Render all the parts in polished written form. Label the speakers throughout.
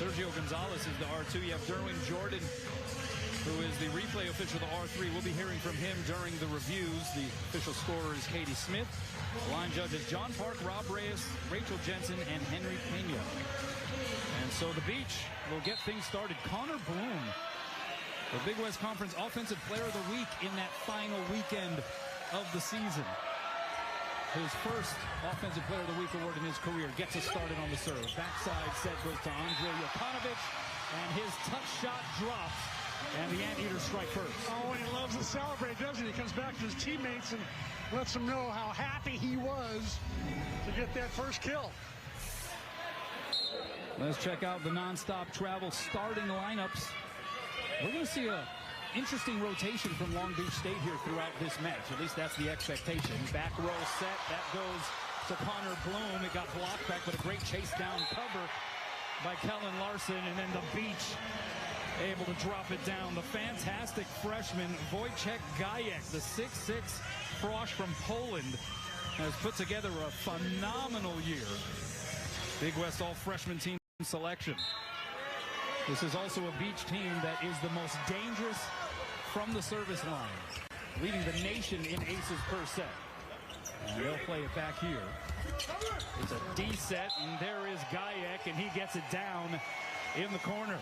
Speaker 1: Sergio Gonzalez is the R2. You have Derwin Jordan, who is the replay official of the R3. We'll be hearing from him during the reviews. The official scorer is Katie Smith. The line judges John Park, Rob Reyes, Rachel Jensen, and Henry Pena. And so the Beach will get things started. Connor Bloom, the Big West Conference Offensive Player of the Week in that final weekend of the season. His first Offensive Player of the Week award in his career. Gets us started on the serve. Backside set goes to Andrei Jokanovic, and his touch shot drops, and the Anteaters strike first.
Speaker 2: Oh, and he loves to celebrate, doesn't he? He comes back to his teammates and lets them know how happy he was to get that first kill.
Speaker 1: Let's check out the nonstop travel starting lineups. We're going to see a interesting rotation from Long Beach State here throughout this match. At least that's the expectation. Back row set. That goes to Connor Bloom. It got blocked back, but a great chase down cover by Kellen Larson. And then the Beach able to drop it down. The fantastic freshman, Wojciech Gajek, the 6'6" Frosh from Poland, has put together a phenomenal year. Big West all-freshman team selection. This is also a Beach team that is the most dangerous from the service line, leading the nation in aces per set. And they'll play it back here. It's a D set, and there is Gajek, and he gets it down in the corner.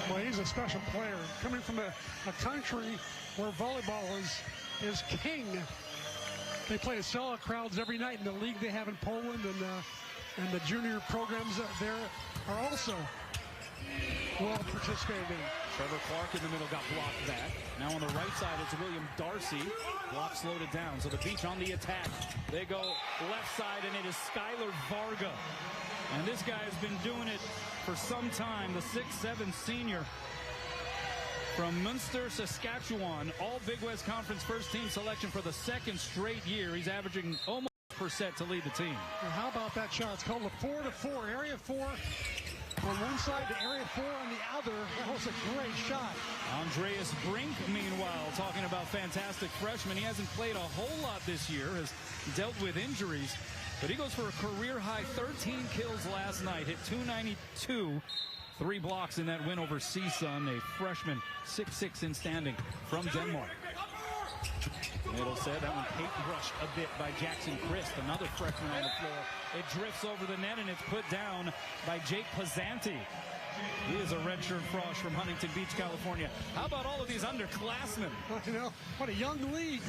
Speaker 2: Well, he's a special player, coming from a country where volleyball is king. They play sellout crowds every night in the league they have in Poland, and the junior programs there are also well participated in.
Speaker 1: Trevor Clark in the middle got blocked back. Now on the right side, it's William Darcy. Block slowed it down. So the Beach on the attack. They go left side, and it is Skylar Varga. And this guy has been doing it for some time. The 6'7" senior from Munster, Saskatchewan. All Big West Conference first team selection for the second straight year. He's averaging almost per set to lead the team.
Speaker 2: And how about that shot? It's called a 4-to-4. Area 4 on one side to area 4 on the other. That was a great shot.
Speaker 1: Andreas Brink, meanwhile, talking about fantastic freshman. He hasn't played a whole lot this year, has dealt with injuries, but he goes for a career-high 13 kills last night, hit 292, 3 blocks in that win over CSUN, a freshman, 6'6" in standing from Denmark. Middle set, that one paintbrushed a bit by Jackson Christ, another freshman on the floor. It drifts over the net, and it's put down by Jake Pizzanti. He is a redshirt Frosh from Huntington Beach, California. How about all of these underclassmen?
Speaker 2: You know, what a young league.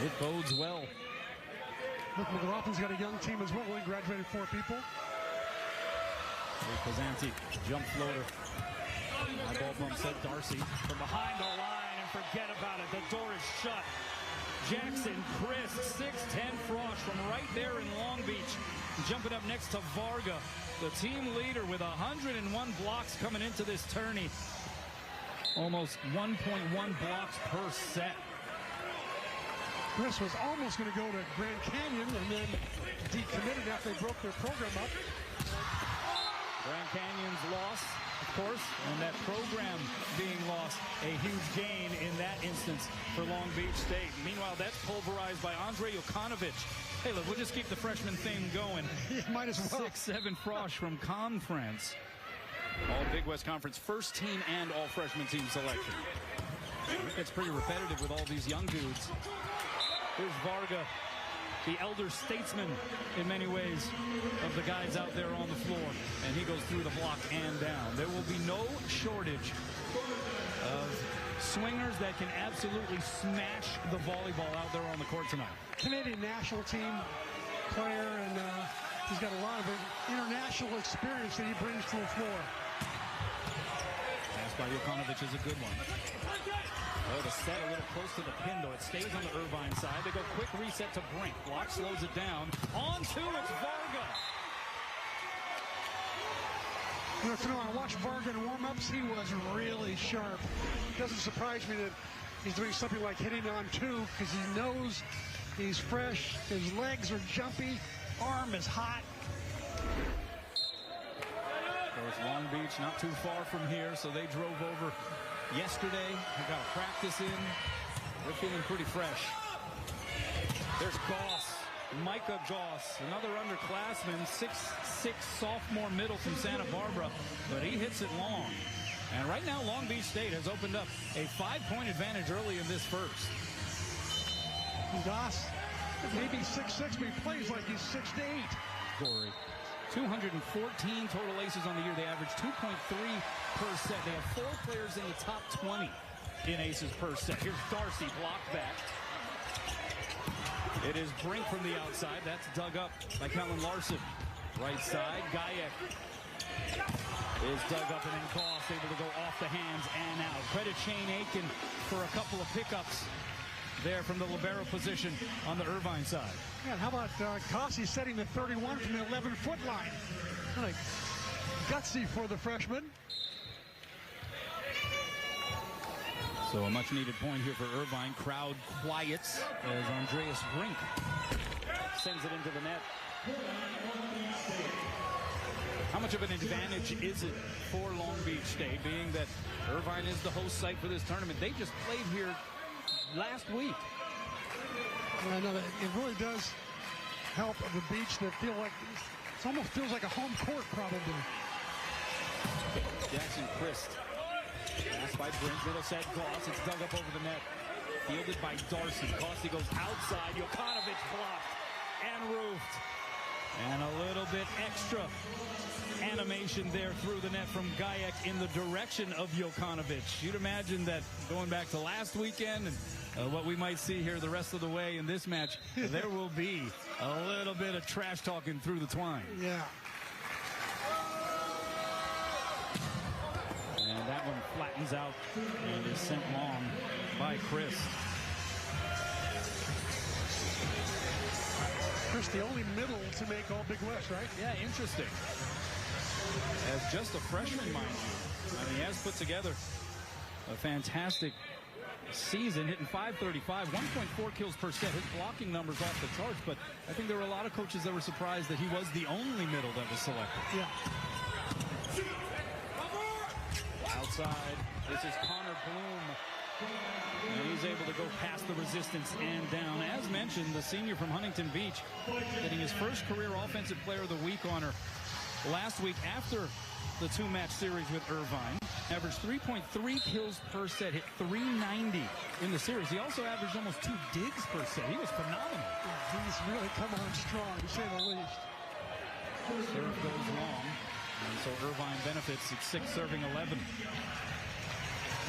Speaker 1: It bodes well.
Speaker 2: Look, McLaughlin's got a young team as well. He graduated 4 people.
Speaker 1: Jake Pizzanti, jump floater. High ball bump set, Darcy from behind the line, and forget about it. The door is shut. Jackson Christ, 6'10" Frosh from right there in Long Beach. Jumping up next to Varga, the team leader with 101 blocks coming into this tourney. Almost 1.1 blocks per set.
Speaker 2: Chris was almost going to go to Grand Canyon and then decommitted after they broke their program up.
Speaker 1: Grand Canyon's loss, of course, and that program being lost, a huge gain in that instance for Long Beach State. Meanwhile, that's pulverized by Andrei Jokanovic. Hey, look, we'll just keep the freshman theme going.
Speaker 2: Might as well.
Speaker 1: 6'7" Frosh from Conference. All Big West Conference first team and all freshman team selection. It's pretty repetitive with all these young dudes. Here's Varga, the elder statesman in many ways of the guys out there on the floor. And he goes through the block and down. There will be no shortage of swingers that can absolutely smash the volleyball out there on the court tonight.
Speaker 2: Canadian national team player, and he's got a lot of international experience that he brings to the floor.
Speaker 1: Pass by Jokanovic is a good one. Oh, the set a little close to the pin, though. It stays on the Irvine side. They go quick reset to Brink. Block slows it down. On to it's Varga.
Speaker 2: You know, I watched Varga in warm-ups. He was really sharp. It doesn't surprise me that he's doing something like hitting on 2, because he knows he's fresh. His legs are jumpy. Arm is hot.
Speaker 1: Of course, Long Beach not too far from here, so they drove over yesterday. They got a practice in. They're feeling pretty fresh. There's Goss. Micah Goss, another underclassman, 6'6" sophomore middle from Santa Barbara, but he hits it long. And right now, Long Beach State has opened up a 5-point advantage early in this first.
Speaker 2: Goss, maybe 6'6", but he plays like he's 6'8".
Speaker 1: Corey. 214 total aces on the year. They average 2.3 per set. They have 4 players in the top 20 in aces per set. Here's Darcy, blocked back. It is Brink from the outside. That's dug up by Kellen Larson. Right side, Guyek is dug up, and then Goss able to go off the hands and out. Credit Shane Aiken for a couple of pickups there from the libero position on the Irvine side.
Speaker 2: Yeah, and how about Kossi setting the 31 from the 11-foot line? Kind of gutsy for the freshman.
Speaker 1: So a much-needed point here for Irvine. Crowd quiets as Andreas Brink sends it into the net. How much of an advantage is it for Long Beach State, being that Irvine is the host site for this tournament? They just played here last week.
Speaker 2: I know that it really does help the beach that feel like it almost feels like a home court probably.
Speaker 1: Jackson Christ. Pass by Brink, middle set, Goss. It's dug up over the net. Fielded by Darcy. Kossi goes outside. Jokanovic blocked and roofed. And a little bit extra animation there through the net from Guyek in the direction of Jokanovic. You'd imagine that going back to last weekend and what we might see here the rest of the way in this match, there will be a little bit of trash talking through the twine.
Speaker 2: Yeah.
Speaker 1: And that one flattens out and is sent long by Chris.
Speaker 2: Chris, the only middle to make all Big West, right?
Speaker 1: Yeah, interesting. As just a freshman, mind you. I mean, he has put together a fantastic season, hitting .535, 1.4 kills per set. His blocking numbers off the charts, but I think there were a lot of coaches that were surprised that he was the only middle that was selected.
Speaker 2: Yeah.
Speaker 1: Outside, this is Connor Bloom. And he's able to go past the resistance and down. As mentioned, the senior from Huntington Beach getting his first career Offensive Player of the Week honor last week after the 2-match series with Irvine. Averaged 3.3 kills per set, hit .390 in the series. He also averaged almost 2 digs per set. He was phenomenal.
Speaker 2: Yeah, he's really come on strong, to say the least.
Speaker 1: Serve goes long, and so Irvine benefits at 6 serving 11.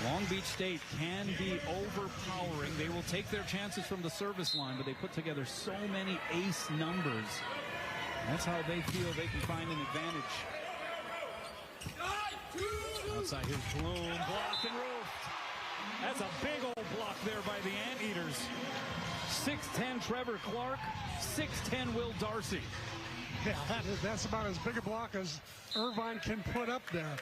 Speaker 1: Long Beach State can be overpowering. They will take their chances from the service line, but they put together so many ace numbers. That's how they feel they can find an advantage. Outside, here's Bloom, blocked and roofed. That's a big old block there by the Anteaters. 6'10" Trevor Clark, 6'10" Will Darcy.
Speaker 2: Yeah, that's about as big a block as Irvine can put up there.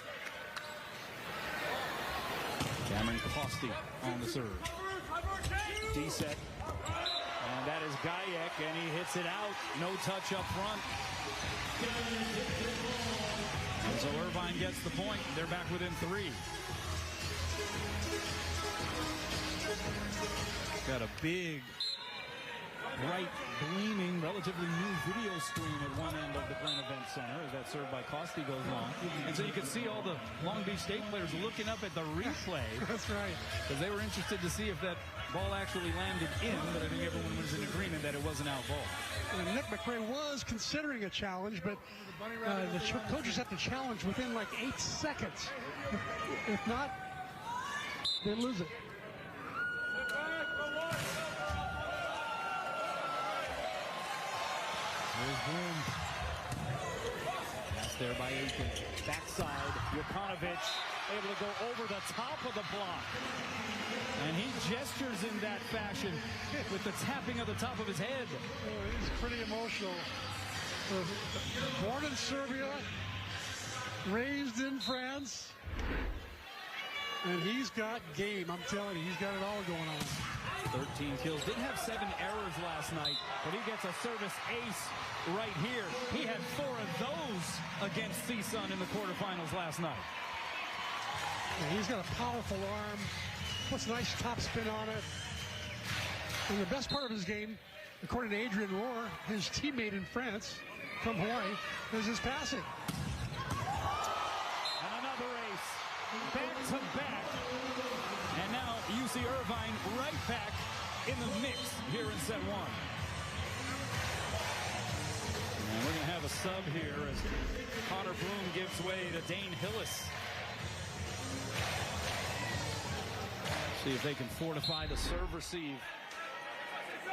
Speaker 1: Cameron Costi on the serve. D-set. And that is Guyek, and he hits it out. No touch up front. And so Irvine gets the point. They're back within 3. Got a big, bright, gleaming, relatively new video screen at one end of the Glenn Event Center as that serve by Costi goes long. And so you can see all the Long Beach State players looking up at the replay.
Speaker 2: That's right.
Speaker 1: Because they were interested to see if that ball actually landed in, but I think everyone was in agreement that it was an out ball.
Speaker 2: And Nick McRae was considering a challenge, but the coaches have to challenge within like 8 seconds. If not, they lose it.
Speaker 1: There's Bloom. That's there by Aiken. Backside, Jokanovic able to go over the top of the block. And he gestures in that fashion with the tapping of the top of his head.
Speaker 2: Oh, he's pretty emotional. Born in Serbia, raised in France, and he's got game. I'm telling you, he's got it all going on.
Speaker 1: 13 kills. Didn't have 7 errors last night, but he gets a service ace right here. He had 4 of those against CSUN in the quarterfinals last night.
Speaker 2: Yeah, he's got a powerful arm, puts a nice top spin on it. And the best part of his game, according to Adrian Rohr, his teammate in France from Hawaii, is his passing.
Speaker 1: And another ace, back to back. And now UC Irvine right back in the mix here in set one. And we're going to have a sub here as Connor Bloom gives way to Dane Hillis. See if they can fortify the serve receive.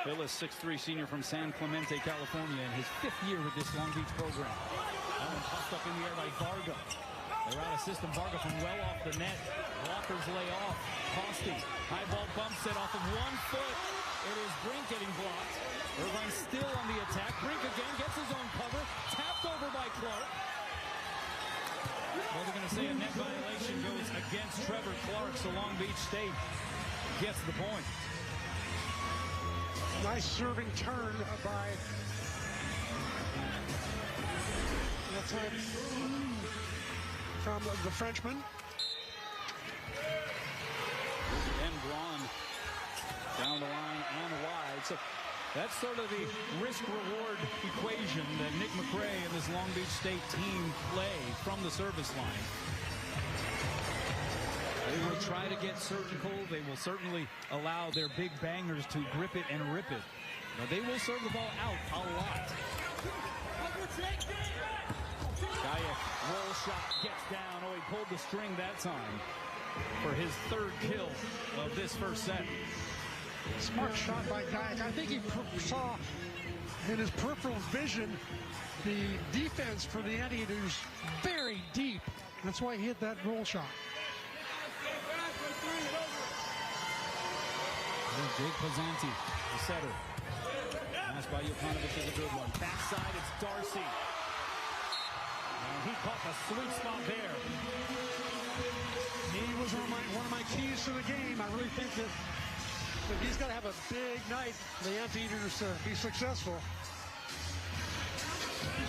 Speaker 1: Hillis, 6'3" senior from San Clemente, California, in his 5th year with this Long Beach program. That one popped up in the air by Varga. They're out of system. Varga from well off the net. Walkers lay off. Costi. High ball bump set off of 1 foot. It is Brink getting blocked. Irvine still on the attack. Brink again gets his own cover. Tapped over by Clark. Well, they're going to say a net violation goes against Trevor Clark, so Long Beach State gets the point.
Speaker 2: Nice serving turn by that time from the Frenchman.
Speaker 1: And Braun down the line and wide. So that's sort of the risk-reward equation that Nick McRae and this Long Beach State team play from the service line. They will try to get surgical. They will certainly allow their big bangers to grip it and rip it. But they will serve the ball out a lot. Gayak, roll shot, gets down. Oh, he pulled the string that time for his 3rd kill of this first set.
Speaker 2: Smart shot by Gayak. I think he saw in his peripheral vision the defense for the Anteaters very deep. That's why he hit that roll shot.
Speaker 1: Jake Pazanti, the setter. Pass by Jokanovic is a good one. Backside, it's Darcy. And he caught the sweet spot there.
Speaker 2: He was one of my keys to the game. I really think that he's got to have a big night for the Anteaters to be successful.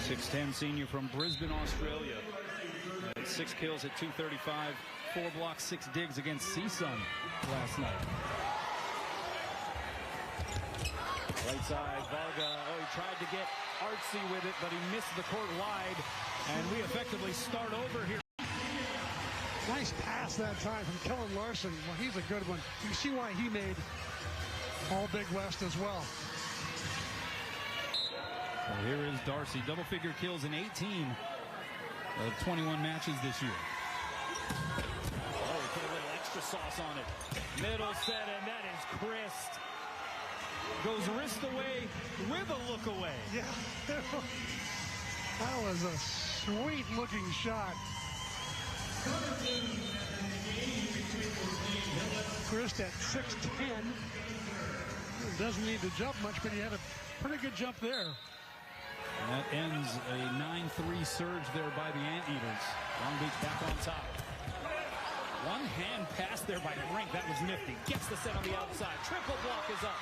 Speaker 1: 6'10" senior from Brisbane, Australia. 6 kills at 235, 4 blocks, 6 digs against CSUN last night. Right side, Varga. Oh, he tried to get artsy with it, but he missed the court wide. And we effectively start over here.
Speaker 2: Nice pass that time from Kellen Larson. Well, he's a good one. You see why he made All Big West as well.
Speaker 1: So here is Darcy. Double-figure kills in 18 of 21 matches this year. Oh, he put a little extra sauce on it. Middle set, and that is Christ. Goes wrist away with a look away.
Speaker 2: Yeah, that was a sweet-looking shot. Christ at 6'10". Doesn't need to jump much, but he had a pretty good jump there.
Speaker 1: And that ends a 9-3 surge there by the Anteaters. Long Beach back on top. One hand pass there by Brink. That was nifty. Gets the set on the outside. Triple block is up.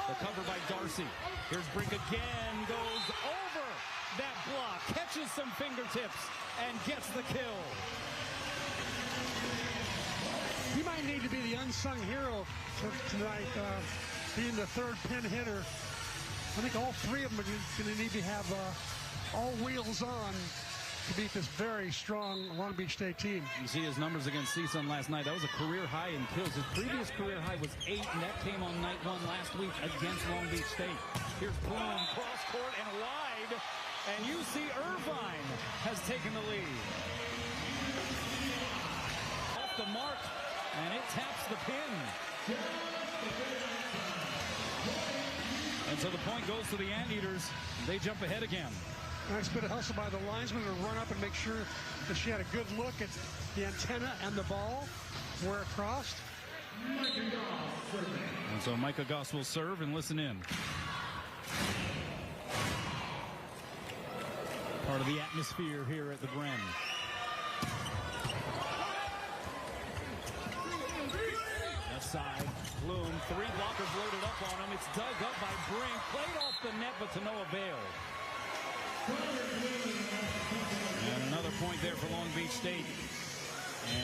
Speaker 1: The cover by Darcy. Here's Brink again. Goes over that block. Catches some fingertips and gets the kill.
Speaker 2: He might need to be the unsung hero tonight, being the 3rd pin hitter. I think all 3 of them are going to need to have all wheels on to beat this very strong Long Beach State team.
Speaker 1: You see his numbers against CSUN last night. That was a career high in kills. His previous career high was 8, and that came on night 1 last week against Long Beach State. Here's Bloom, cross court and wide, and UC Irvine has taken the lead. Off the mark, and it taps the pin. And so the point goes to the Anteaters. They jump ahead again.
Speaker 2: Nice bit of hustle by the linesman to run up and make sure that she had a good look at the antenna and the ball, where it crossed.
Speaker 1: And so Micah Goss will serve and listen in. Part of the atmosphere here at the Bren. Left side, Bloom, 3 blockers loaded up on him. It's dug up by Brink, played off the net, but to no avail. And another point there for Long Beach State.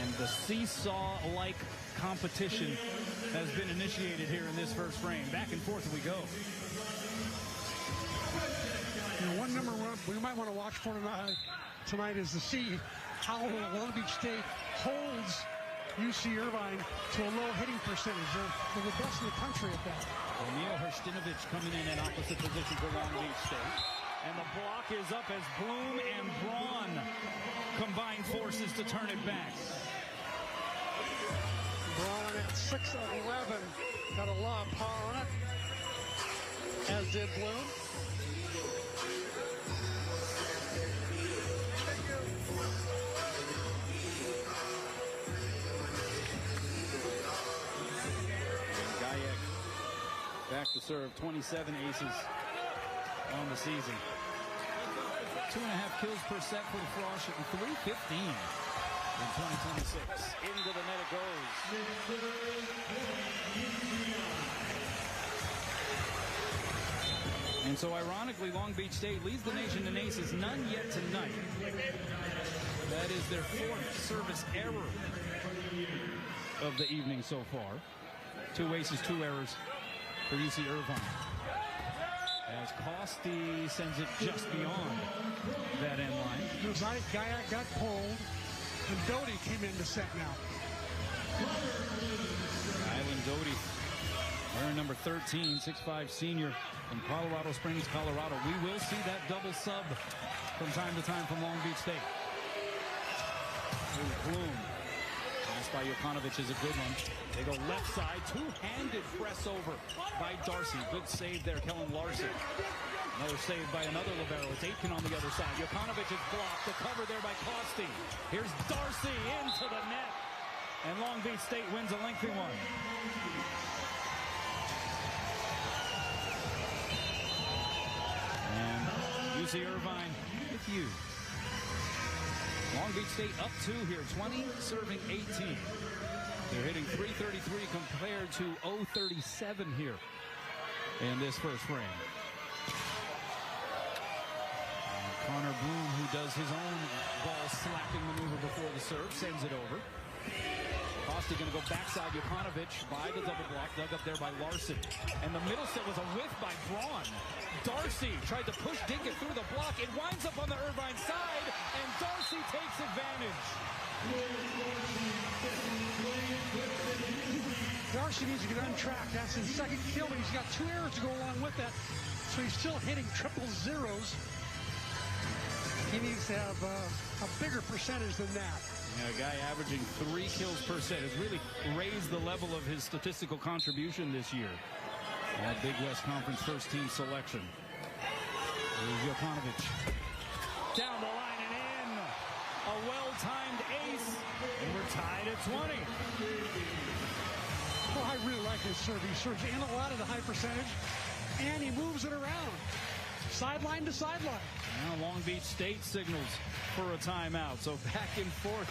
Speaker 1: And the seesaw-like competition has been initiated here in this first frame. Back and forth we go.
Speaker 2: we might want to watch for tonight is to see how Long Beach State holds UC Irvine to a low hitting percentage. They're the best in the country at that.
Speaker 1: Neil Herstinovich coming in at opposite position for Long Beach State. And the block is up as Bloom and Braun combine forces to turn it back.
Speaker 2: Braun at 6'11", got a lot of power on it, as did Bloom.
Speaker 1: Back to serve, 27 aces on the season. 2.5 kills per set for the Frosh and 315 in 2026. Into the net it goes. And so ironically, Long Beach State leads the nation in aces, none yet tonight. That is their 4th service error of the evening so far. 2 aces, 2 errors for UC Irvine. As Costi sends it just beyond that end line.
Speaker 2: Gayak got pulled, and Doty came in to set now.
Speaker 1: Island Doty, wearing number 13, 6'5" senior from Colorado Springs, Colorado. We will see that double sub from time to time from Long Beach State. Here's Bloom. Pass by Jokanovic is a good one. They go left side, two-handed press over by Darcy. Good save there, Kellen Larson. Another save by another libero. It's Aitken on the other side. Jokanovic is blocked. The cover there by Costi. Here's Darcy into the net. And Long Beach State wins a lengthy one. And UC Irvine with you. Long Beach State up 2 here, 20 serving 18. They're hitting .333 compared to .037 here in this first frame. And Connor Bloom, who does his own ball slapping maneuver before the serve, sends it over. Costi going to go backside. Jokanovic by the double block, dug up there by Larson. And the middle set was a whiff by Braun. Darcy tried to push Dinkett through the block. It winds up on the Irvine side, and Darcy takes advantage.
Speaker 2: Darcy needs to get on track. That's his second kill, but he's got 2 errors to go along with that. So he's still hitting triple zeros. He needs to have a bigger percentage than that.
Speaker 1: Yeah, a guy averaging 3 kills per set has really raised the level of his statistical contribution this year. That Big West Conference first team selection. Here's Jokanovic. Down the line and in. A well-timed ace. And we're tied at 20.
Speaker 2: Well, I really like his serve. He serves in a lot of the high percentage, and he moves it around. Sideline to sideline.
Speaker 1: Now Long Beach State signals for a timeout. So back and forth.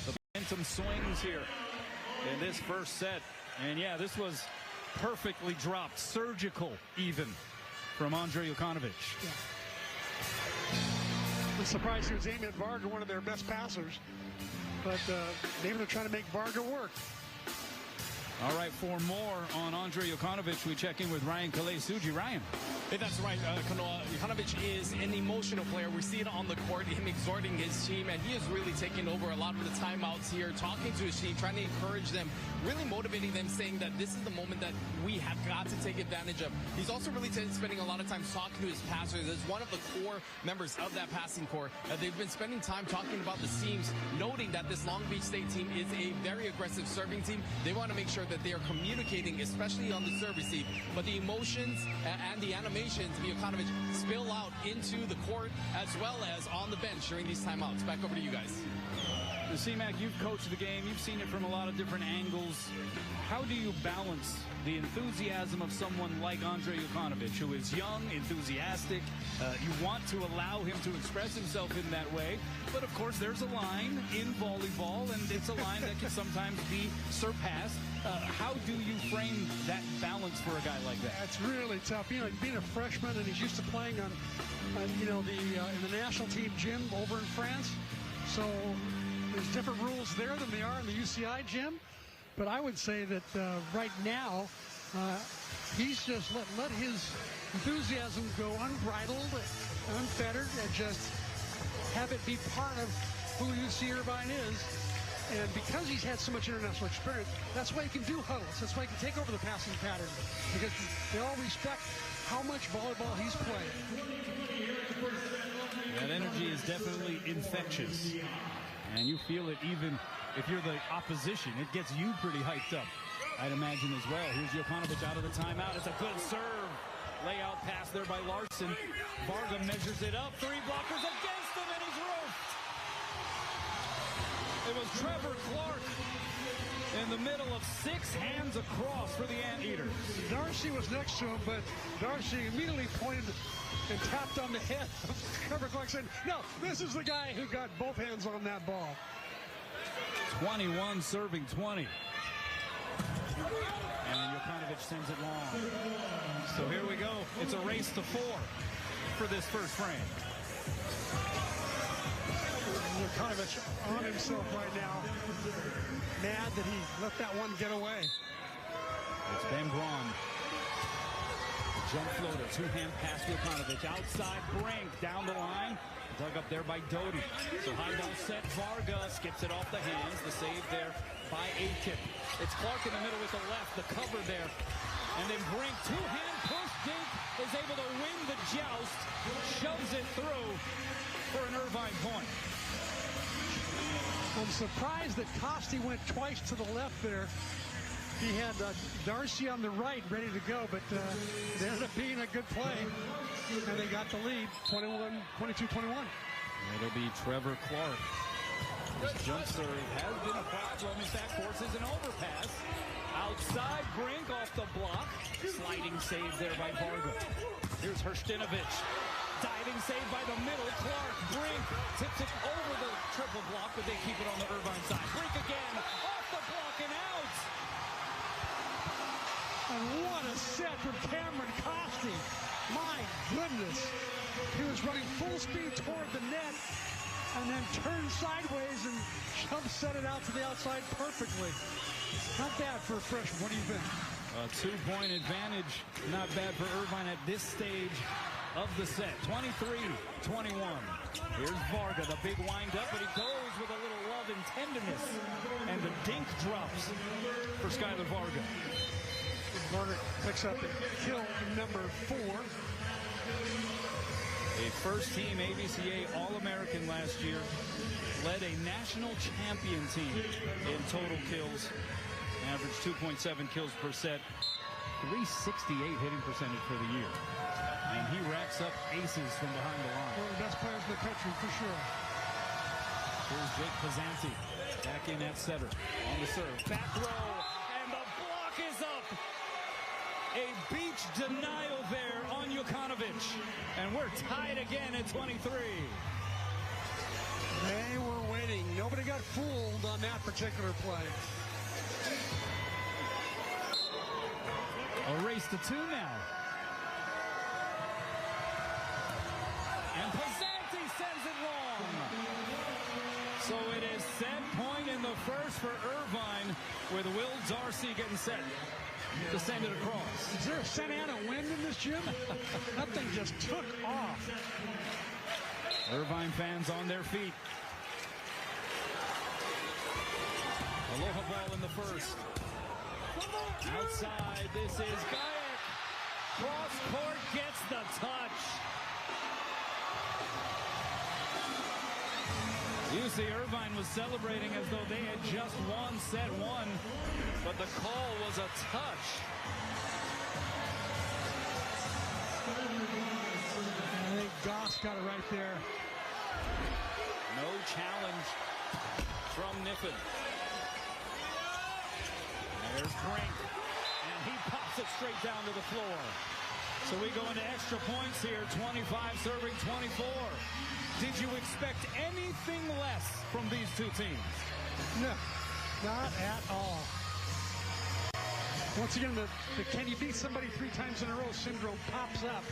Speaker 1: The momentum swings here in this first set. And yeah, this was perfectly dropped, surgical even, from Andre Jokanovic.
Speaker 2: Yeah. I'm surprised he was aiming at Varga, one of their best passers. But maybe they're trying to make Varga work.
Speaker 1: All right, for more on Andre Jokanovic, we check in with Ryan Kalei-Suji. Ryan.
Speaker 3: Hey, that's right, Kanoa. Jokanovic is an emotional player. We see it on the court, him exhorting his team, and he is really taking over a lot of the timeouts here, talking to his team, trying to encourage them, really motivating them, saying that this is the moment that we have got to take advantage of. He's also really spending a lot of time talking to his passers as one of the core members of that passing core. They've been spending time talking about the seams, noting that this Long Beach State team is a very aggressive serving team. They want to make sure that they are communicating, especially on the serve receive. But the emotions and the animations of Jokanovic spill out into the court as well as on the bench during these timeouts. Back over to you guys.
Speaker 1: C-Mac, you've coached the game. You've seen it from a lot of different angles. How do you balance the enthusiasm of someone like Andre Jokanovic, who is young, enthusiastic? You want to allow him to express himself in that way. But, of course, there's a line in volleyball, and it's a line that can sometimes be surpassed. How do you frame that balance for a guy like that?
Speaker 2: It's really tough. You know, being a freshman, and he's used to playing on in the national team gym over in France. So there's different rules there than they are in the UCI gym. But I would say that right now, He's just let his enthusiasm go unbridled, unfettered, and just have it be part of who UC Irvine is. And because he's had so much international experience, that's why he can do huddles. That's why he can take over the passing pattern, because they all respect how much volleyball he's played.
Speaker 1: That energy is definitely infectious. And you feel it even if you're the opposition. It gets you pretty hyped up, I'd imagine, as well. Here's Jokanovic out of the timeout. It's a good serve. Layout pass there by Larson. Varga measures it up. 3 blockers against him, and he's roofed. It was Trevor Clark in the middle of 6 hands across for the Anteaters.
Speaker 2: Darcy was next to him, but Darcy immediately pointed and tapped on the head of Trevor Clark, saying, no, this is the guy who got both hands on that ball.
Speaker 1: 21 serving 20. And then Jokanovic sends it long. So here we go. It's a race to 4 for this first frame.
Speaker 2: Jokanovic on himself right now. Mad that he let that one get away.
Speaker 1: It's Ben Braun. Jump floater, 2-hand pass to Jokanovic. Outside Brink, down the line. Dug up there by Doty. So high ball set. Varga skips it off the hands. The save there by Aitken. It's Clark in the middle with the left. The cover there. And then Brink, 2-hand push. Dink is able to win the joust. Shoves it through for an Irvine point.
Speaker 2: I'm surprised that Costi went twice to the left there. He had Darcy on the right ready to go, but it ended up being a good play. And they got the lead, 22-21.
Speaker 1: It'll be Trevor Clark. His jump serve has been a problem. In fact, forces an overpass. Outside Brink off the block. Sliding save there by Varga. Here's Hrstinovic. Diving save by the middle. Clark, Brink tips it over the triple block, but they keep it on the Irvine side. Brink again, off the block and out.
Speaker 2: And what a set from Cameron Costi. My goodness. He was running full speed toward the net and then turned sideways and jump set it out to the outside perfectly. Not bad for a freshman. What do you think?
Speaker 1: A 2-point advantage. Not bad for Irvine at this stage of the set. 23-21. Here's Varga, the big wind-up, but he goes with a little love and tenderness. And the dink drops for Skylar Varga.
Speaker 2: Varga picks up kill number 4.
Speaker 1: A first-team ABCA All-American last year. Led a national champion team in total kills. Averaged 2.7 kills per set. 368 hitting percentage for the year. And he racks up aces from behind the line.
Speaker 2: One of the best players in the country, for sure.
Speaker 1: Here's Jake Pizzanti back in at setter. On the serve. Back row. And the block is up. A beach denial there on Jokanovic. And we're tied again at 23.
Speaker 2: They were waiting. Nobody got fooled on that particular play.
Speaker 1: A race to 2 now. And Pizzanti sends it wrong. So it is set point in the first for Irvine, with Will Darcy getting set to send it across.
Speaker 2: Is there a Santa Ana wind in this gym? That thing just took off.
Speaker 1: Irvine fans on their feet. Aloha ball in the first. Outside, this is Gayak. Cross court gets the touch. UC Irvine was celebrating as though they had just won set 1, but the call was a touch.
Speaker 2: I think Goss got it right there.
Speaker 1: No challenge from Niffen. There's Brink, and he pops it straight down to the floor. So we go into extra points here, 25 serving 24. Did you expect anything less from these two teams?
Speaker 2: No, not at all. Once again, the can you beat somebody 3 times in a row syndrome pops up.